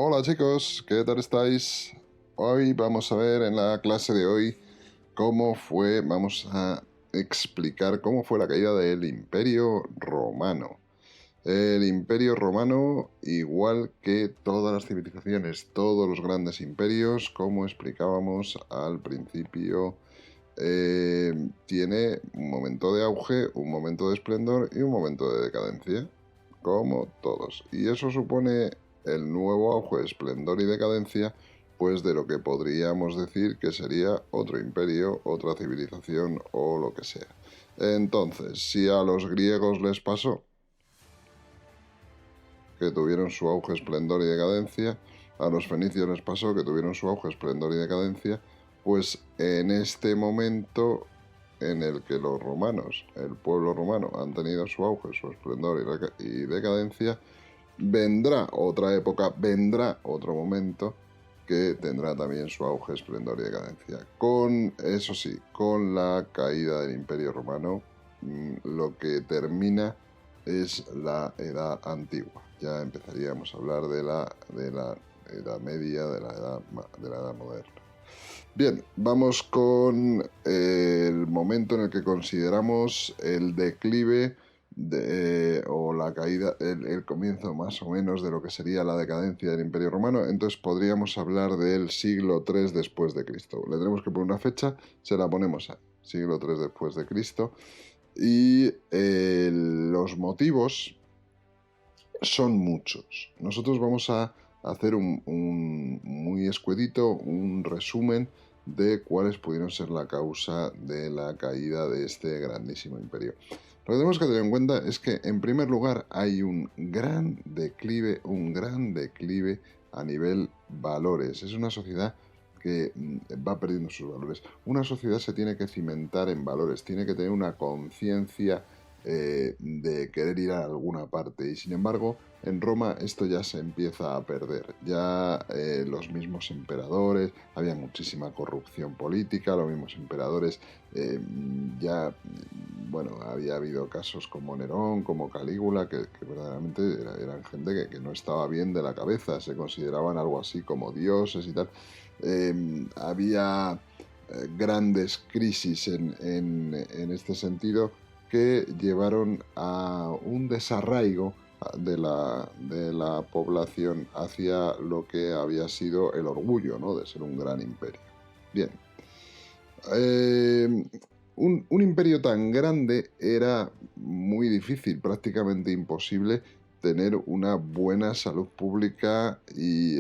Hola chicos, ¿qué tal estáis? Hoy vamos a ver en la clase de hoy vamos a explicar cómo fue la caída del Imperio Romano. El Imperio Romano, igual que todas las civilizaciones, todos los grandes imperios, como explicábamos al principio, tiene un momento de auge, un momento de esplendor y un momento de decadencia, como todos. Y eso supone el nuevo auge, esplendor y decadencia, pues de lo que podríamos decir que sería otro imperio, otra civilización o lo que sea. Entonces, si a los griegos les pasó que tuvieron su auge, esplendor y decadencia, a los fenicios les pasó que tuvieron su auge, esplendor y decadencia, pues en este momento en el que los romanos, el pueblo romano, han tenido su auge, su esplendor y decadencia, vendrá otra época, vendrá otro momento que tendrá también su auge, esplendor y decadencia. Con, eso sí, con la caída del Imperio Romano, lo que termina es la Edad Antigua. Ya empezaríamos a hablar de la Edad Media, de la Edad Moderna. Bien, vamos con el momento en el que consideramos el declive o la caída, el comienzo más o menos de lo que sería la decadencia del Imperio Romano. Entonces podríamos hablar del siglo III después de Cristo. Le tenemos que poner una fecha, se la ponemos a siglo III después de Cristo. Y los motivos son muchos. Nosotros vamos a hacer un muy escuetito, un resumen de cuáles pudieron ser la causa de la caída de este grandísimo imperio. Lo que tenemos que tener en cuenta es que, en primer lugar, hay un gran declive a nivel valores. Es una sociedad que va perdiendo sus valores. Una sociedad se tiene que cimentar en valores, tiene que tener una conciencia de querer ir a alguna parte, y sin embargo en Roma esto ya se empieza a perder. Ya los mismos emperadores, había muchísima corrupción política, los mismos emperadores ya, bueno, había habido casos como Nerón, como Calígula, que verdaderamente eran gente que no estaba bien de la cabeza, se consideraban algo así como dioses y tal. Había grandes crisis en este sentido, que llevaron a un desarraigo de la población hacia lo que había sido el orgullo, ¿no?, de ser un gran imperio. Bien, un imperio tan grande era muy difícil, prácticamente imposible, tener una buena salud pública y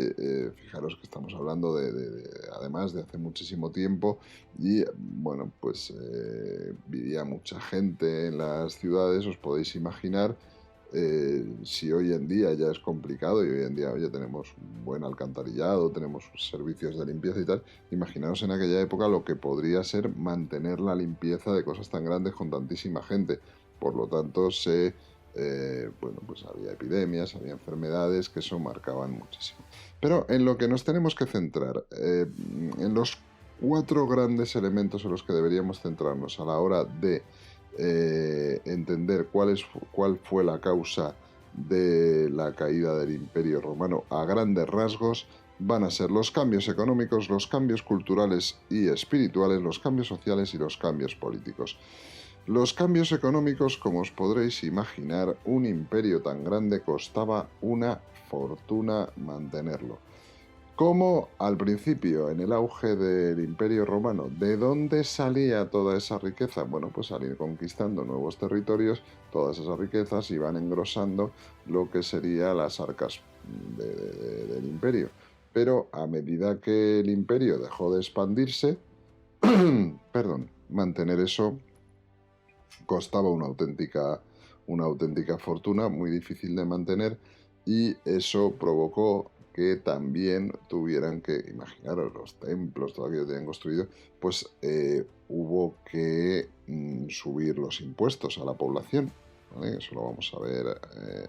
fijaros que estamos hablando además de hace muchísimo tiempo, y bueno, pues vivía mucha gente en las ciudades. Os podéis imaginar, si hoy en día ya es complicado y hoy en día ya tenemos un buen alcantarillado, tenemos servicios de limpieza y tal, imaginaos en aquella época lo que podría ser mantener la limpieza de cosas tan grandes con tantísima gente. Por lo tanto, bueno, pues había epidemias, había enfermedades que eso marcaban muchísimo. Pero en lo que nos tenemos que centrar, en los 4 grandes elementos en los que deberíamos centrarnos a la hora de entender cuál fue la causa de la caída del Imperio Romano a grandes rasgos, van a ser los cambios económicos, los cambios culturales y espirituales, los cambios sociales y los cambios políticos. Los cambios económicos, como os podréis imaginar, un imperio tan grande costaba una fortuna mantenerlo. Como al principio, en el auge del Imperio Romano, ¿de dónde salía toda esa riqueza? Bueno, pues salir conquistando nuevos territorios, todas esas riquezas iban engrosando lo que serían las arcas del imperio. Pero a medida que el imperio dejó de expandirse, perdón, mantener eso costaba una auténtica fortuna, muy difícil de mantener, y eso provocó que también tuvieran que, imaginaros, los templos, todo aquello que tenían construido, pues hubo que subir los impuestos a la población, ¿vale? Eso lo vamos a ver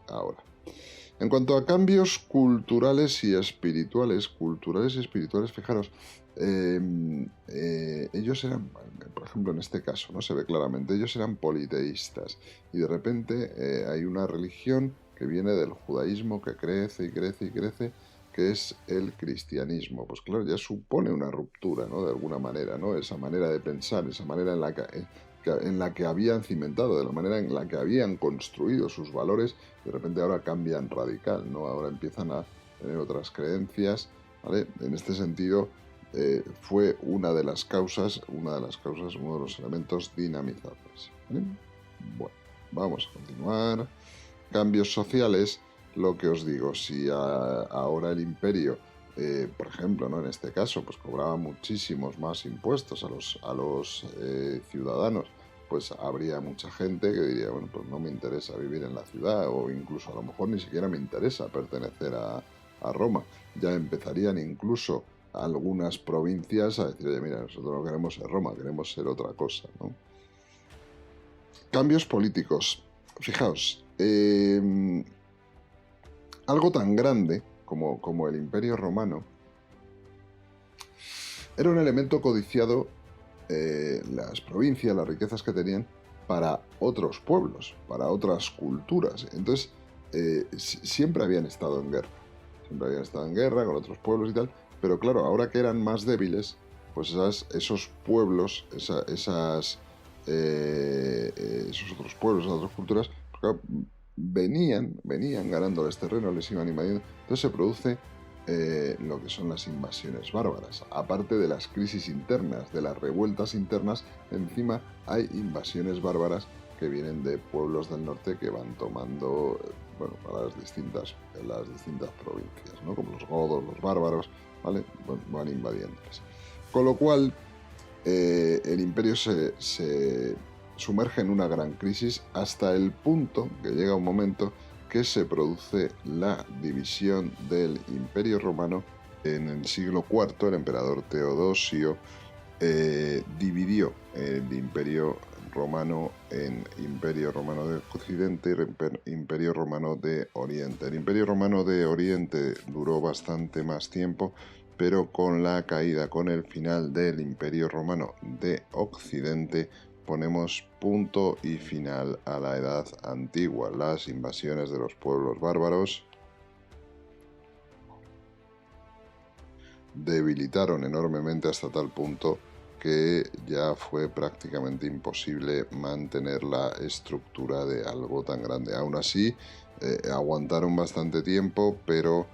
ahora. En cuanto a cambios culturales y espirituales, fijaros, ellos eran, por ejemplo, en este caso, no se ve claramente, ellos eran politeístas, y de repente hay una religión que viene del judaísmo que crece y crece y crece, que es el cristianismo. Pues claro, ya supone una ruptura, ¿no? De alguna manera, ¿no? Esa manera de pensar, esa manera en la que habían cimentado, de la manera en la que habían construido sus valores, de repente ahora cambian radical, ¿no? Ahora empiezan a tener otras creencias, ¿vale? En este sentido, fue una de las causas, uno de los elementos dinamizadores, ¿vale? Bueno, vamos a continuar. Cambios sociales, lo que os digo, si ahora el imperio, por ejemplo, ¿no? En este caso, pues cobraba muchísimos más impuestos a los ciudadanos, pues habría mucha gente que diría, bueno, pues no me interesa vivir en la ciudad, o incluso a lo mejor ni siquiera me interesa pertenecer a Roma. Ya empezarían incluso algunas provincias a decir, oye, mira, nosotros no queremos ser Roma, queremos ser otra cosa, ¿no? Cambios políticos. Fijaos, algo tan grande como el Imperio Romano era un elemento codiciado, las provincias, las riquezas que tenían, para otros pueblos, para otras culturas. Entonces, siempre habían estado en guerra. Siempre habían estado en guerra con otros pueblos y tal. Pero claro, ahora que eran más débiles, pues esos pueblos, esos otros pueblos, esas otras culturas, pues claro, venían ganándoles terreno, les iban invadiendo. Entonces se produce lo que son las invasiones bárbaras. Aparte de las crisis internas, de las revueltas internas, encima hay invasiones bárbaras que vienen de pueblos del norte que van tomando, bueno, a las distintas provincias, ¿no? Como los godos, los bárbaros, ¿vale? Van invadiéndoles. Con lo cual, el imperio se sumerge en una gran crisis hasta el punto que llega un momento que se produce la división del Imperio Romano. En el siglo IV, el emperador Teodosio dividió el Imperio Romano en Imperio Romano de Occidente y Imperio Romano de Oriente. El Imperio Romano de Oriente duró bastante más tiempo, pero con la caída, con el final del Imperio Romano de Occidente, ponemos punto y final a la Edad Antigua. Las invasiones de los pueblos bárbaros debilitaron enormemente hasta tal punto que ya fue prácticamente imposible mantener la estructura de algo tan grande. Aún así, aguantaron bastante tiempo, pero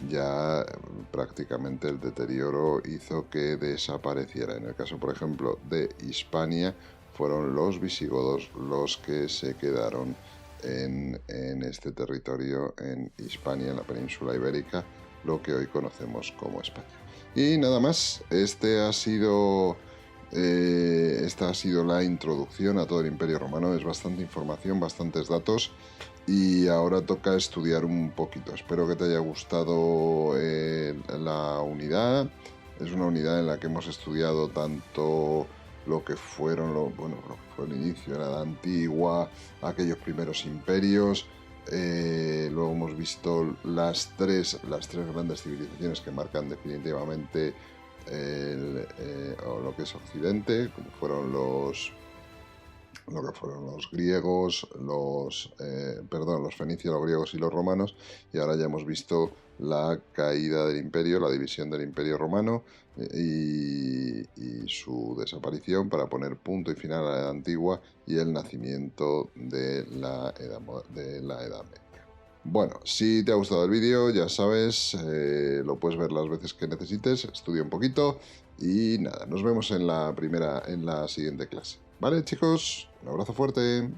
ya prácticamente el deterioro hizo que desapareciera. En el caso, por ejemplo, de Hispania, fueron los visigodos los que se quedaron en este territorio, en Hispania, en la península ibérica, lo que hoy conocemos como España. Y nada más, esta ha sido la introducción a todo el Imperio Romano. Es bastante información, bastantes datos, y ahora toca estudiar un poquito. Espero que te haya gustado la unidad. Es una unidad en la que hemos estudiado tanto lo que fue el inicio de la Edad Antigua, aquellos primeros imperios. Luego hemos visto las tres grandes civilizaciones que marcan definitivamente lo que es Occidente, como fueron los griegos, los fenicios, los griegos y los romanos. Y ahora ya hemos visto la caída del imperio, la división del Imperio Romano y su desaparición, para poner punto y final a la Edad Antigua y el nacimiento de la Edad Media. Bueno, si te ha gustado el vídeo, ya sabes, lo puedes ver las veces que necesites, estudia un poquito y nada, nos vemos en la siguiente clase. ¿Vale, chicos? Un abrazo fuerte.